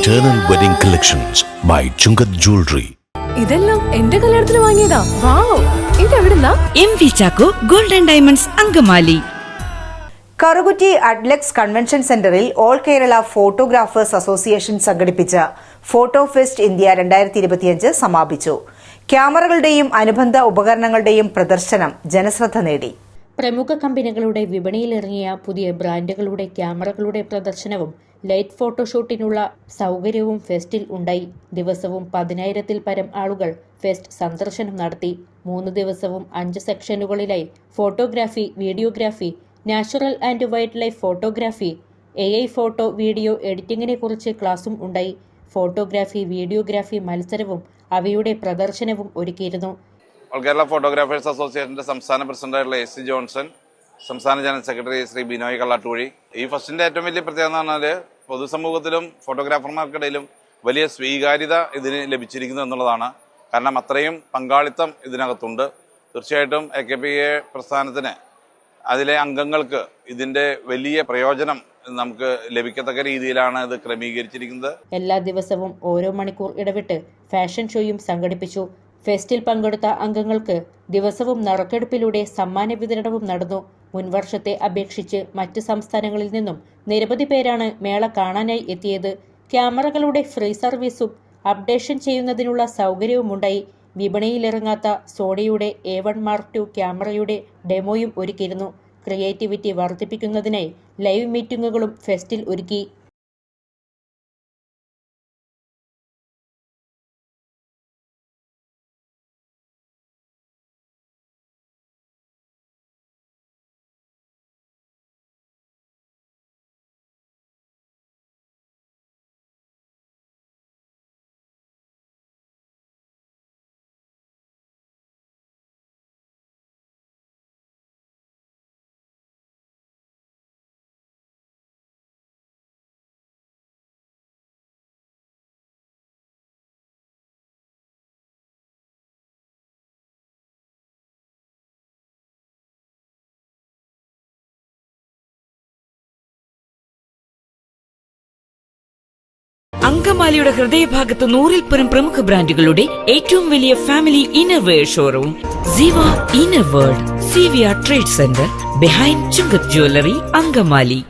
Eternal Wedding Collections by Chungat Jewelry. ഇതെല്ലാം എന്റെ കല്യാണത്തിന് വാങ്ങിയതാ. വാവ്, ഇതെവിടുന്നാ? MV Chacko golden diamonds Angamaly. Karukutty Adlux convention സെന്ററിൽ ഓൾ കേരള ഫോട്ടോഗ്രാഫേഴ്സ് അസോസിയേഷൻ സംഘടിപ്പിച്ച ഫോട്ടോ ഫെസ്റ്റ് ഇന്ത്യ 2025 സമാപിച്ചു. ക്യാമറകളുടെയും അനുബന്ധ ഉപകരണങ്ങളുടെയും പ്രദർശനം ജനശ്രദ്ധ നേടി. പ്രമുഖ കമ്പനികളുടെ വിപണിയിലിറങ്ങിയ പുതിയ ബ്രാൻഡുകളുടെ ക്യാമറകളുടെ പ്രദർശനവും ലൈറ്റ് ഫോട്ടോഷൂട്ടിനുള്ള സൗകര്യവും ഫെസ്റ്റിൽ ഉണ്ടായി. ദിവസവും 10,000-ൽ പരം ആളുകൾ ഫെസ്റ്റ് സന്ദർശനം നടത്തി. 3 ദിവസവും 5 സെക്ഷനുകളിലായി photography, videography, natural and wild life photography, AI photo video എഡിറ്റിംഗിനെ കുറിച്ച് ക്ലാസും ഉണ്ടായി. ഫോട്ടോഗ്രാഫി, വീഡിയോഗ്രാഫി മത്സരവും അവയുടെ പ്രദർശനവും ഒരുക്കിയിരുന്നു. ഓൾ കേരള ഫോട്ടോഗ്രാഫേഴ്സ് അസോസിയേഷന്റെ സംസ്ഥാന പ്രസിഡന്റായിട്ടുള്ള AC ജോൺസൺ, സംസ്ഥാന ജനറൽ സെക്രട്ടറി ശ്രീ ബിനോയ് കള്ളാട്ടുകുഴി. ഈ ഫെസ്റ്റിന്റെ ഏറ്റവും വലിയ പ്രത്യേകത എന്ന് പറഞ്ഞാൽ പൊതുസമൂഹത്തിലും ഫോട്ടോഗ്രാഫർമാർക്കിടയിലും വലിയ സ്വീകാര്യത ഇതിന് ലഭിച്ചിരിക്കുന്നു എന്നുള്ളതാണ്. കാരണം അത്രയും പങ്കാളിത്തം ഇതിനകത്തുണ്ട്. തീർച്ചയായിട്ടും AKPA പ്രസ്ഥാനത്തിന്, അതിലെ അംഗങ്ങൾക്ക് ഇതിന്റെ വലിയ പ്രയോജനം നമുക്ക് ലഭിക്കത്തക്ക രീതിയിലാണ് ഇത് ക്രമീകരിച്ചിരിക്കുന്നത്. എല്ലാ ദിവസവും ഓരോ മണിക്കൂർ ഇടവിട്ട് ഫാഷൻ ഷോയും സംഘടിപ്പിച്ചു. ഫെസ്റ്റിൽ പങ്കെടുത്ത അംഗങ്ങൾക്ക് ദിവസവും നറുക്കെടുപ്പിലൂടെ സമ്മാന വിതരണവും നടന്നു. മുൻവർഷത്തെ അപേക്ഷിച്ച് മറ്റ് സംസ്ഥാനങ്ങളിൽ നിന്നും നിരവധി പേരാണ് മേള കാണാനായി എത്തിയത്. ക്യാമറകളുടെ ഫ്രീ സർവീസും അപ്ഡേഷൻ ചെയ്യുന്നതിനുള്ള സൗകര്യവുമുണ്ടായി. വിപണിയിലിറങ്ങാത്ത സോണിയുടെ A1 Mark II ക്യാമറയുടെ ഡെമോയും ഒരുക്കിയിരുന്നു. ക്രിയേറ്റിവിറ്റി വർദ്ധിപ്പിക്കുന്നതിനായി ലൈവ് മീറ്റിംഗുകളും ഫെസ്റ്റിൽ ഒരുക്കി. അങ്കമാലിയുടെ ഹൃദയഭാഗത്ത് 100-ൽ പരം പ്രമുഖ ബ്രാൻഡുകളുടെ ഏറ്റവും വലിയ ഫാമിലി ഇന്നർവെയർ ഷോറൂം സിവ inner world, CVR trade centre, behind Chungath jewellery, Angamaly.